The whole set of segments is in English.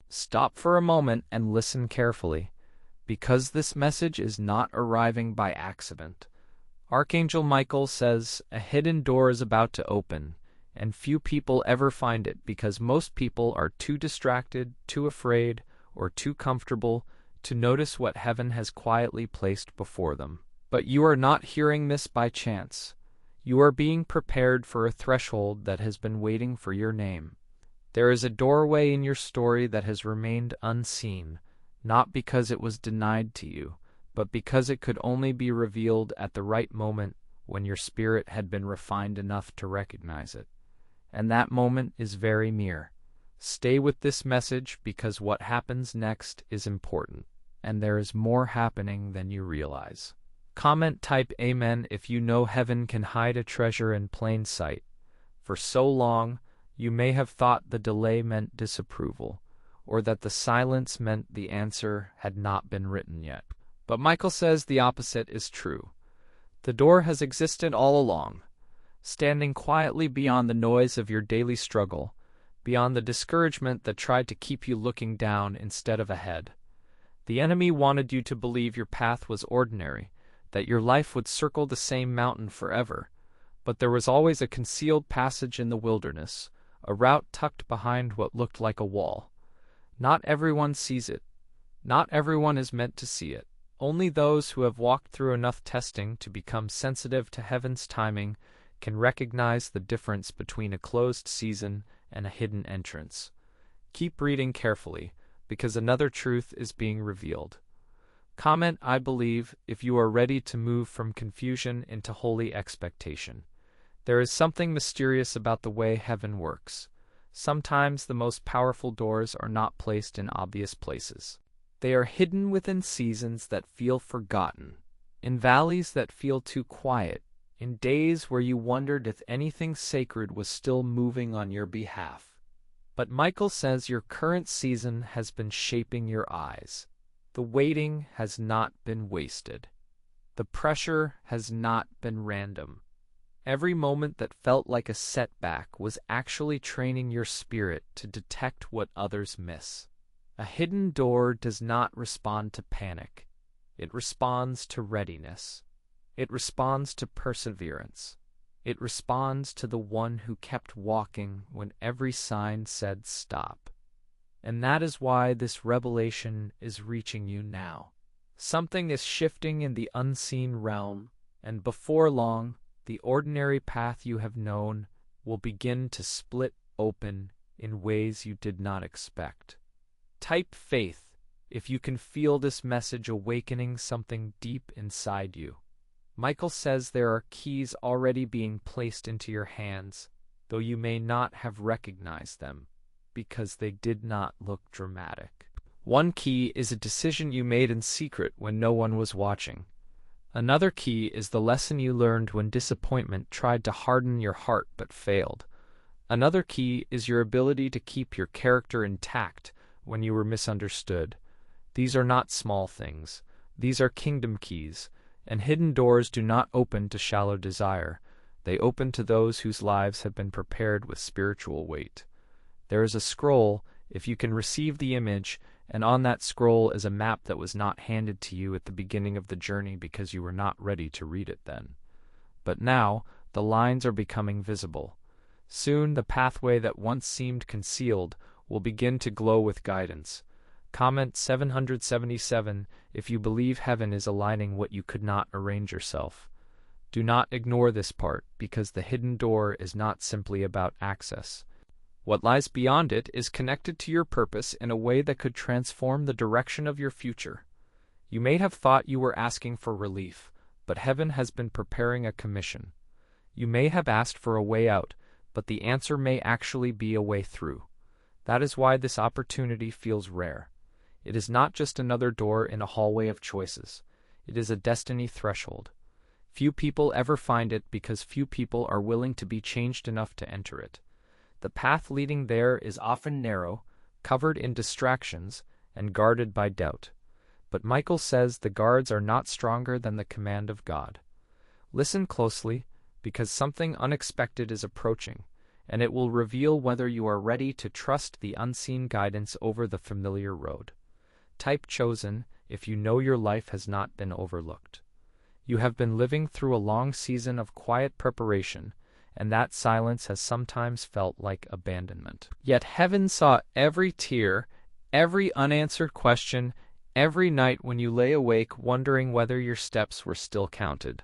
Stop for a moment and listen carefully, because this message is not arriving by accident. Archangel Michael says a hidden door is about to open, and few people ever find it because most people are too distracted, too afraid, or too comfortable to notice what heaven has quietly placed before them. But you are not hearing this by chance. You are being prepared for a threshold that has been waiting for your name. There is a doorway in your story that has remained unseen, not because it was denied to you, but because it could only be revealed at the right moment when your spirit had been refined enough to recognize it. And that moment is very near. Stay with this message because what happens next is important, and there is more happening than you realize. Comment type Amen if you know heaven can hide a treasure in plain sight. For so long, you may have thought the delay meant disapproval, or that the silence meant the answer had not been written yet. But Michael says the opposite is true. The door has existed all along, standing quietly beyond the noise of your daily struggle, beyond the discouragement that tried to keep you looking down instead of ahead. The enemy wanted you to believe your path was ordinary, that your life would circle the same mountain forever, but there was always a concealed passage in the wilderness, a route tucked behind what looked like a wall. Not everyone sees it. Not everyone is meant to see it. Only those who have walked through enough testing to become sensitive to heaven's timing can recognize the difference between a closed season and a hidden entrance. Keep reading carefully, because another truth is being revealed. Comment I believe if you are ready to move from confusion into holy expectation. There is something mysterious about the way heaven works. Sometimes the most powerful doors are not placed in obvious places. They are hidden within seasons that feel forgotten, in valleys that feel too quiet, in days where you wondered if anything sacred was still moving on your behalf. But Michael says your current season has been shaping your eyes. The waiting has not been wasted. The pressure has not been random. Every moment that felt like a setback was actually training your spirit to detect what others miss. A hidden door does not respond to panic. It responds to readiness. It responds to perseverance. It responds to the one who kept walking when every sign said stop. And that is why this revelation is reaching you now. Something is shifting in the unseen realm, and before long, the ordinary path you have known will begin to split open in ways you did not expect. Type faith if you can feel this message awakening something deep inside you. Michael says there are keys already being placed into your hands, though you may not have recognized them, because they did not look dramatic. One key is a decision you made in secret when no one was watching. Another key is the lesson you learned when disappointment tried to harden your heart but failed. Another key is your ability to keep your character intact when you were misunderstood. These are not small things. These are kingdom keys, and hidden doors do not open to shallow desire. They open to those whose lives have been prepared with spiritual weight. There is a scroll, if you can receive the image, and on that scroll is a map that was not handed to you at the beginning of the journey because you were not ready to read it then. But now, the lines are becoming visible. Soon, the pathway that once seemed concealed will begin to glow with guidance. Comment 777 if you believe heaven is aligning what you could not arrange yourself. Do not ignore this part, because the hidden door is not simply about access. What lies beyond it is connected to your purpose in a way that could transform the direction of your future. You may have thought you were asking for relief, but heaven has been preparing a commission. You may have asked for a way out, but the answer may actually be a way through. That is why this opportunity feels rare. It is not just another door in a hallway of choices. It is a destiny threshold. Few people ever find it because few people are willing to be changed enough to enter it. The path leading there is often narrow, covered in distractions, and guarded by doubt. But Michael says the guards are not stronger than the command of God. Listen closely, because something unexpected is approaching, and it will reveal whether you are ready to trust the unseen guidance over the familiar road. Type chosen if you know your life has not been overlooked. You have been living through a long season of quiet preparation, and that silence has sometimes felt like abandonment. Yet heaven saw every tear, every unanswered question, every night when you lay awake wondering whether your steps were still counted.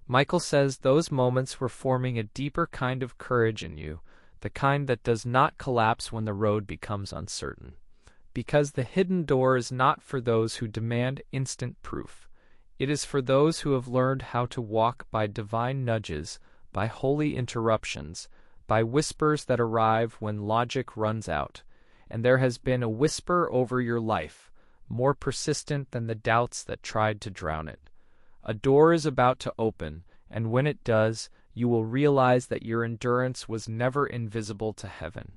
Michael says those moments were forming a deeper kind of courage in you, the kind that does not collapse when the road becomes uncertain. Because the hidden door is not for those who demand instant proof. It is for those who have learned how to walk by divine nudges, by holy interruptions, by whispers that arrive when logic runs out. And there has been a whisper over your life, more persistent than the doubts that tried to drown it. A door is about to open, and when it does, you will realize that your endurance was never invisible to heaven.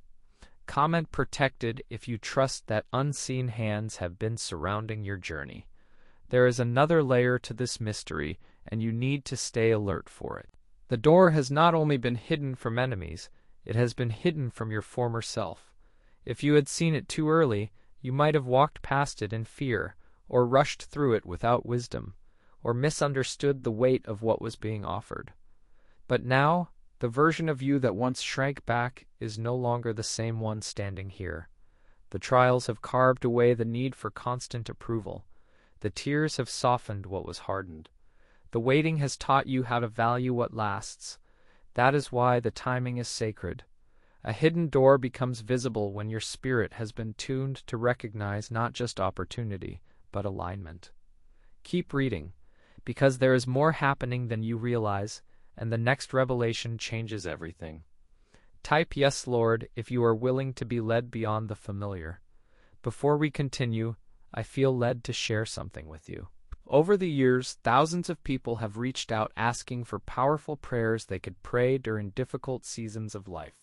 Comment protected if you trust that unseen hands have been surrounding your journey. There is another layer to this mystery, and you need to stay alert for it. The door has not only been hidden from enemies, it has been hidden from your former self. If you had seen it too early, you might have walked past it in fear, or rushed through it without wisdom, or misunderstood the weight of what was being offered. But now, the version of you that once shrank back is no longer the same one standing here. The trials have carved away the need for constant approval. The tears have softened what was hardened. The waiting has taught you how to value what lasts. That is why the timing is sacred. A hidden door becomes visible when your spirit has been tuned to recognize not just opportunity, but alignment. Keep reading, because there is more happening than you realize, and the next revelation changes everything. Type yes, Lord, if you are willing to be led beyond the familiar. Before we continue, I feel led to share something with you. Over the years, thousands of people have reached out asking for powerful prayers they could pray during difficult seasons of life.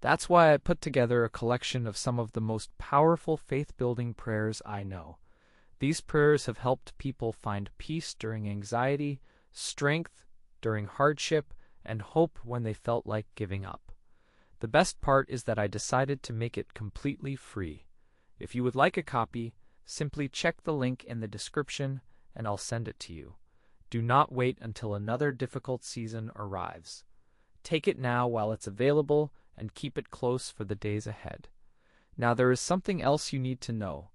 That's why I put together a collection of some of the most powerful faith-building prayers I know. These prayers have helped people find peace during anxiety, strength during hardship, and hope when they felt like giving up. The best part is that I decided to make it completely free. If you would like a copy, simply check the link in the description and I'll send it to you. Do not wait until another difficult season arrives. Take it now while it's available and keep it close for the days ahead. Now there is something else you need to know.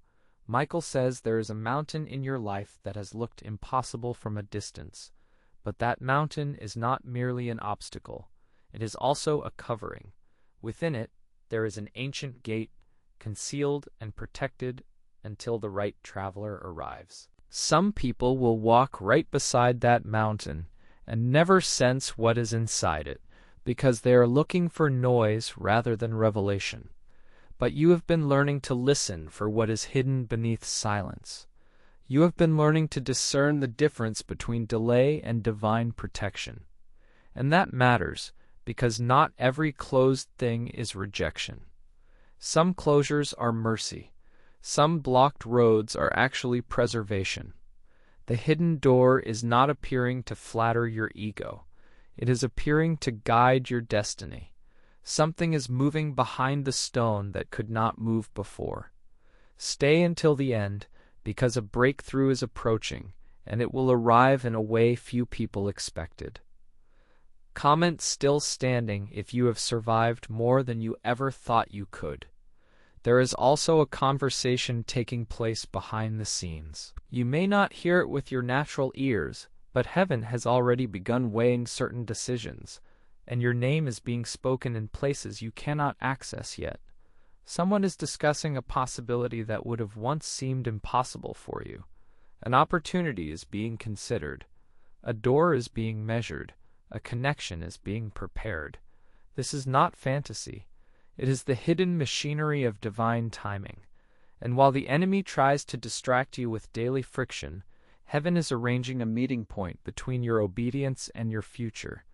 Michael says there is a mountain in your life that has looked impossible from a distance. But that mountain is not merely an obstacle. It is also a covering. Within it, there is an ancient gate, concealed and protected until the right traveler arrives. Some people will walk right beside that mountain and never sense what is inside it, because they are looking for noise rather than revelation. But you have been learning to listen for what is hidden beneath silence. You have been learning to discern the difference between delay and divine protection. And that matters, because not every closed thing is rejection. Some closures are mercy. Some blocked roads are actually preservation. The hidden door is not appearing to flatter your ego. It is appearing to guide your destiny. Something is moving behind the stone that could not move before. Stay until the end, because a breakthrough is approaching, and it will arrive in a way few people expected. Comment still standing if you have survived more than you ever thought you could. There is also a conversation taking place behind the scenes. You may not hear it with your natural ears, but heaven has already begun weighing certain decisions, and your name is being spoken in places you cannot access yet. Someone is discussing a possibility that would have once seemed impossible for you. An opportunity is being considered. A door is being measured. A connection is being prepared. This is not fantasy. It is the hidden machinery of divine timing. And while the enemy tries to distract you with daily friction, heaven is arranging a meeting point between your obedience and your future.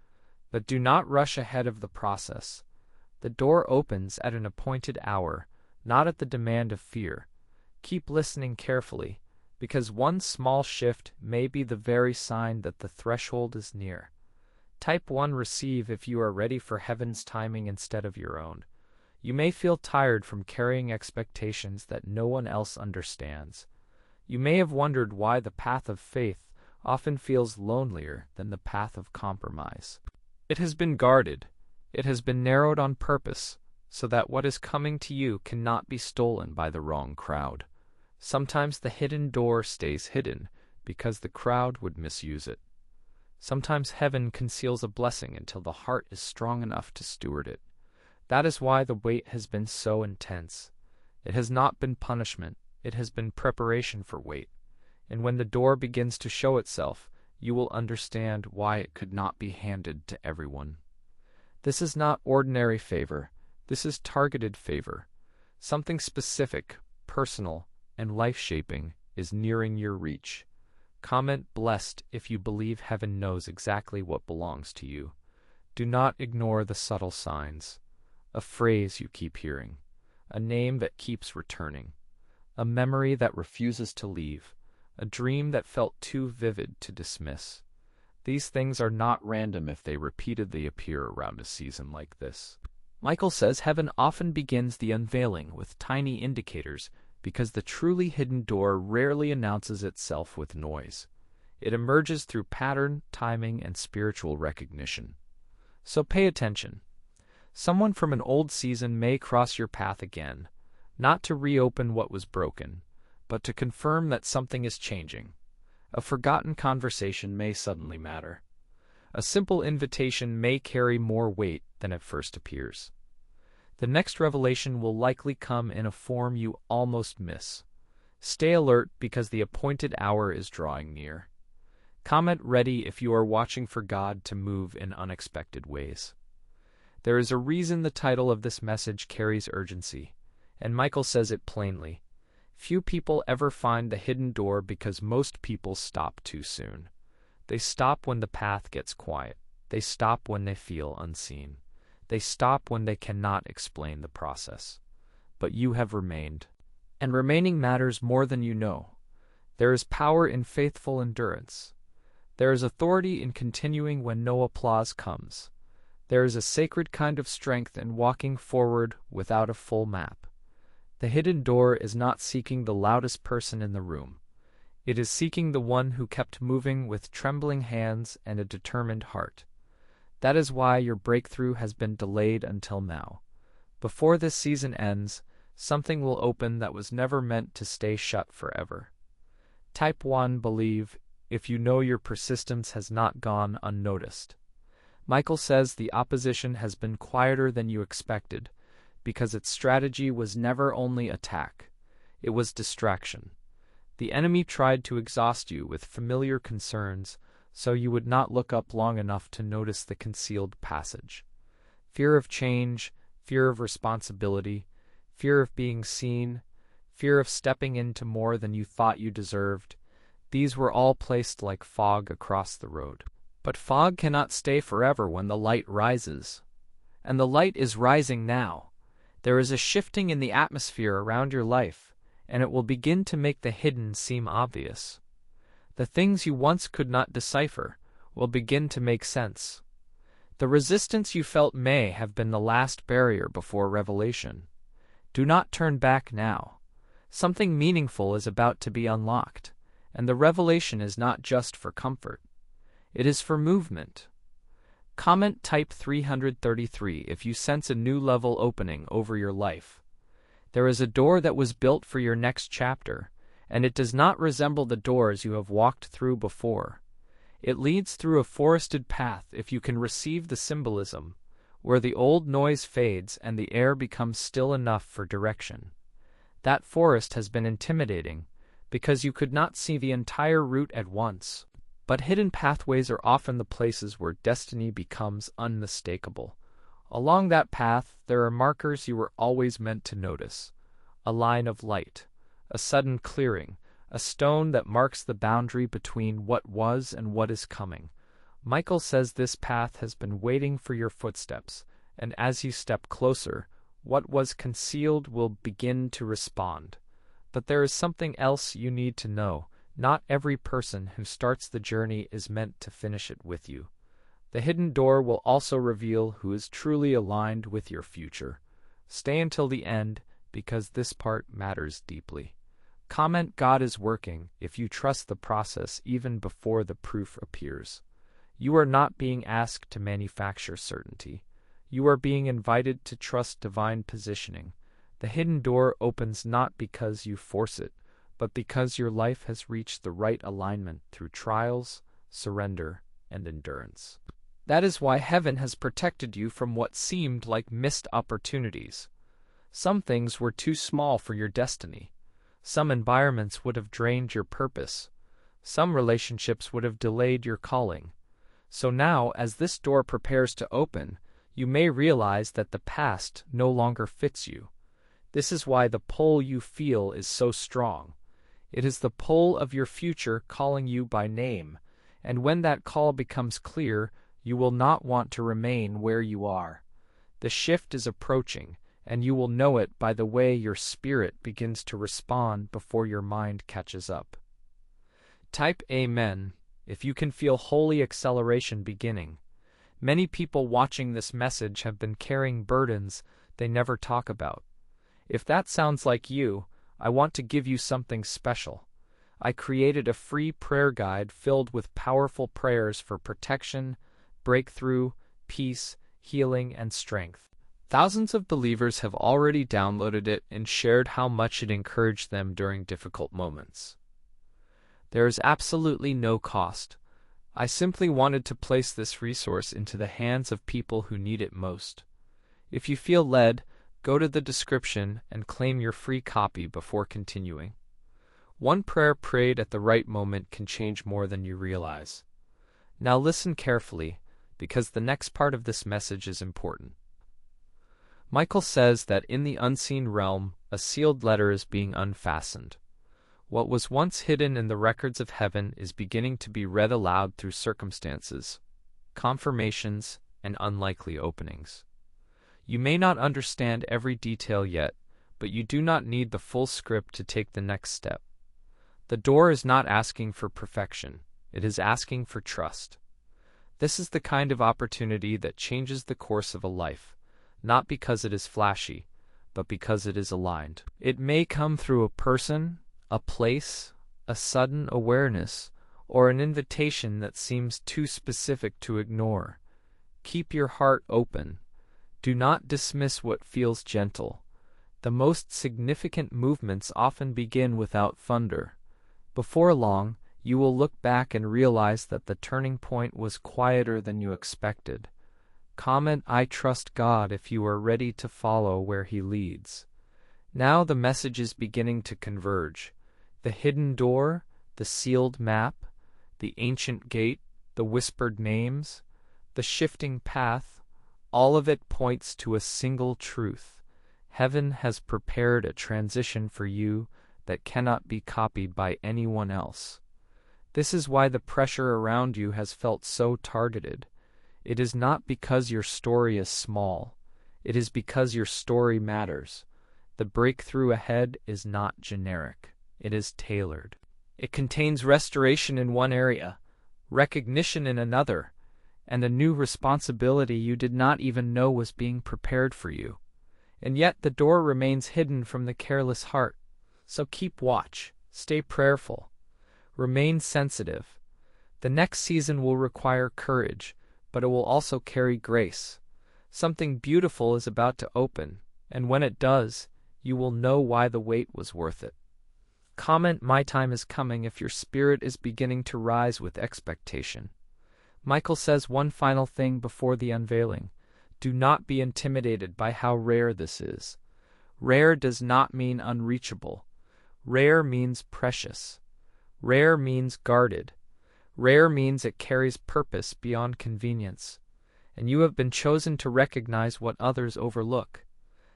But do not rush ahead of the process. The door opens at an appointed hour, not at the demand of fear. Keep listening carefully, because one small shift may be the very sign that the threshold is near. Type 1 Receive if you are ready for heaven's timing instead of your own. You may feel tired from carrying expectations that no one else understands. You may have wondered why the path of faith often feels lonelier than the path of compromise. It has been guarded. It has been narrowed on purpose, so that what is coming to you cannot be stolen by the wrong crowd. Sometimes the hidden door stays hidden because the crowd would misuse it. Sometimes heaven conceals a blessing until the heart is strong enough to steward it. That is why the wait has been so intense. It has not been punishment, it has been preparation for wait. And when the door begins to show itself, you will understand why it could not be handed to everyone. This is not ordinary favor. This is targeted favor. Something specific, personal, and life-shaping is nearing your reach. Comment blessed if you believe heaven knows exactly what belongs to you. Do not ignore the subtle signs. A phrase you keep hearing, a name that keeps returning, a memory that refuses to leave, a dream that felt too vivid to dismiss. These things are not random if they repeatedly appear around a season like this. Michael says heaven often begins the unveiling with tiny indicators because the truly hidden door rarely announces itself with noise. It emerges through pattern, timing, and spiritual recognition. So pay attention. Someone from an old season may cross your path again, not to reopen what was broken, but to confirm that something is changing. A forgotten conversation may suddenly matter. A simple invitation may carry more weight than it first appears. The next revelation will likely come in a form you almost miss. Stay alert because the appointed hour is drawing near. Comment ready if you are watching for God to move in unexpected ways. There is a reason the title of this message carries urgency, and Michael says it plainly. Few people ever find the hidden door because most people stop too soon. They stop when the path gets quiet. They stop when they feel unseen. They stop when they cannot explain the process. But you have remained. And remaining matters more than you know. There is power in faithful endurance. There is authority in continuing when no applause comes. There is a sacred kind of strength in walking forward without a full map. The hidden door is not seeking the loudest person in the room. It is seeking the one who kept moving with trembling hands and a determined heart. That is why your breakthrough has been delayed until now. Before this season ends, something will open that was never meant to stay shut forever. Type 1 Believe if you know your persistence has not gone unnoticed. Michael says the opposition has been quieter than you expected because its strategy was never only attack. It was distraction. The enemy tried to exhaust you with familiar concerns so you would not look up long enough to notice the concealed passage. Fear of change, fear of responsibility, fear of being seen, fear of stepping into more than you thought you deserved. These were all placed like fog across the road. But fog cannot stay forever when the light rises. And the light is rising now. There is a shifting in the atmosphere around your life, and it will begin to make the hidden seem obvious. The things you once could not decipher will begin to make sense. The resistance you felt may have been the last barrier before revelation. Do not turn back now. Something meaningful is about to be unlocked, and the revelation is not just for comfort. It is for movement. Comment type 333 if you sense a new level opening over your life. There is a door that was built for your next chapter, and it does not resemble the doors you have walked through before. It leads through a forested path if you can receive the symbolism, where the old noise fades and the air becomes still enough for direction. That forest has been intimidating, because you could not see the entire route at once. But hidden pathways are often the places where destiny becomes unmistakable. Along that path, there are markers you were always meant to notice. A line of light, a sudden clearing, a stone that marks the boundary between what was and what is coming. Michael says this path has been waiting for your footsteps, and as you step closer, what was concealed will begin to respond. But there is something else you need to know. Not every person who starts the journey is meant to finish it with you. The hidden door will also reveal who is truly aligned with your future. Stay until the end, because this part matters deeply. Comment God is working if you trust the process even before the proof appears. You are not being asked to manufacture certainty. You are being invited to trust divine positioning. The hidden door opens not because you force it, but because your life has reached the right alignment through trials, surrender, and endurance. That is why heaven has protected you from what seemed like missed opportunities. Some things were too small for your destiny. Some environments would have drained your purpose. Some relationships would have delayed your calling. So now, as this door prepares to open, you may realize that the past no longer fits you. This is why the pull you feel is so strong. It is the pull of your future calling you by name, and when that call becomes clear, you will not want to remain where you are. The shift is approaching, and you will know it by the way your spirit begins to respond before your mind catches up. Type Amen if you can feel holy acceleration beginning. Many people watching this message have been carrying burdens they never talk about. If that sounds like you, I want to give you something special. I created a free prayer guide filled with powerful prayers for protection, breakthrough, peace, healing, and strength. Thousands of believers have already downloaded it and shared how much it encouraged them during difficult moments. There is absolutely no cost. I simply wanted to place this resource into the hands of people who need it most. If you feel led, go to the description and claim your free copy before continuing. One prayer prayed at the right moment can change more than you realize. Now listen carefully, because the next part of this message is important. Michael says that in the unseen realm, a sealed letter is being unfastened. What was once hidden in the records of heaven is beginning to be read aloud through circumstances, confirmations, and unlikely openings. You may not understand every detail yet, but you do not need the full script to take the next step. The door is not asking for perfection, it is asking for trust. This is the kind of opportunity that changes the course of a life, not because it is flashy, but because it is aligned. It may come through a person, a place, a sudden awareness, or an invitation that seems too specific to ignore. Keep your heart open. Do not dismiss what feels gentle. The most significant movements often begin without thunder. Before long, you will look back and realize that the turning point was quieter than you expected. Comment I trust God if you are ready to follow where He leads. Now the message is beginning to converge. The hidden door, the sealed map, the ancient gate, the whispered names, the shifting path, all of it points to a single truth. Heaven has prepared a transition for you that cannot be copied by anyone else. This is why the pressure around you has felt so targeted. It is not because your story is small. It is because your story matters. The breakthrough ahead is not generic. It is tailored. It contains restoration in one area, recognition in another, and a new responsibility you did not even know was being prepared for you. And yet the door remains hidden from the careless heart. So keep watch, stay prayerful, remain sensitive. The next season will require courage, but it will also carry grace. Something beautiful is about to open, and when it does, you will know why the wait was worth it. Comment my time is coming if your spirit is beginning to rise with expectation. Michael says one final thing before the unveiling. Do not be intimidated by how rare this is. Rare does not mean unreachable. Rare means precious. Rare means guarded. Rare means it carries purpose beyond convenience. And you have been chosen to recognize what others overlook.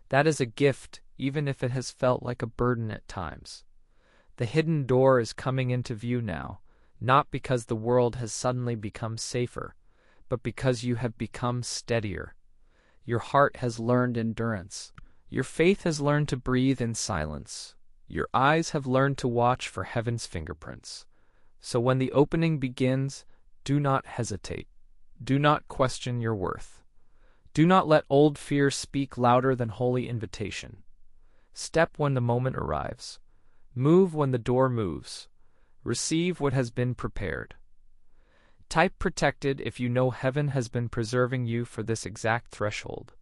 That is a gift, even if it has felt like a burden at times. The hidden door is coming into view now, not because the world has suddenly become safer, but because you have become steadier. Your heart has learned endurance. Your faith has learned to breathe in silence. Your eyes have learned to watch for heaven's fingerprints. So when the opening begins, do not hesitate. Do not question your worth. Do not let old fear speak louder than holy invitation. Step when the moment arrives. Move when the door moves. Receive what has been prepared. Type protected if you know heaven has been preserving you for this exact threshold.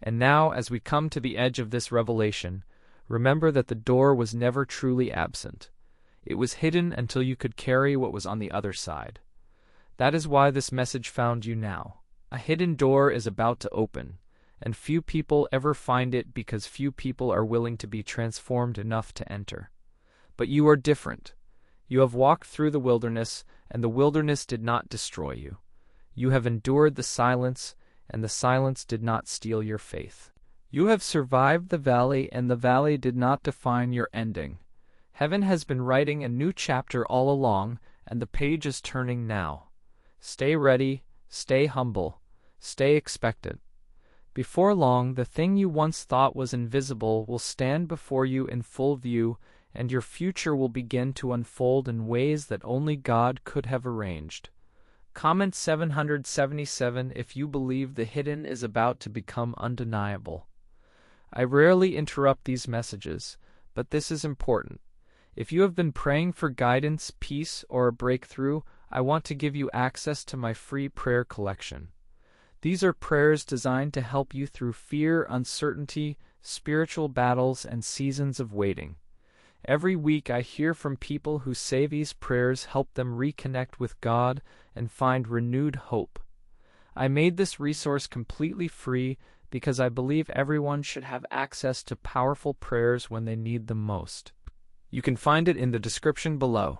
And now, as we come to the edge of this revelation, remember that the door was never truly absent. It was hidden until you could carry what was on the other side. That is why this message found you now. A hidden door is about to open, and few people ever find it because few people are willing to be transformed enough to enter. But you are different. You have walked through the wilderness, and the wilderness did not destroy you. You have endured the silence, and the silence did not steal your faith. You have survived the valley, and the valley did not define your ending. Heaven has been writing a new chapter all along, and the page is turning now. Stay ready, stay humble, stay expectant. Before long, the thing you once thought was invisible will stand before you in full view, and your future will begin to unfold in ways that only God could have arranged. Comment 777 if you believe the hidden is about to become undeniable. I rarely interrupt these messages, but this is important. If you have been praying for guidance, peace, or a breakthrough, I want to give you access to my free prayer collection. These are prayers designed to help you through fear, uncertainty, spiritual battles, and seasons of waiting. Every week I hear from people who say these prayers help them reconnect with God and find renewed hope. I made this resource completely free because I believe everyone should have access to powerful prayers when they need them most. You can find it in the description below.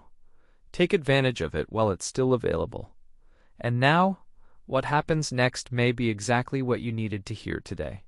Take advantage of it while it's still available. And now, what happens next may be exactly what you needed to hear today.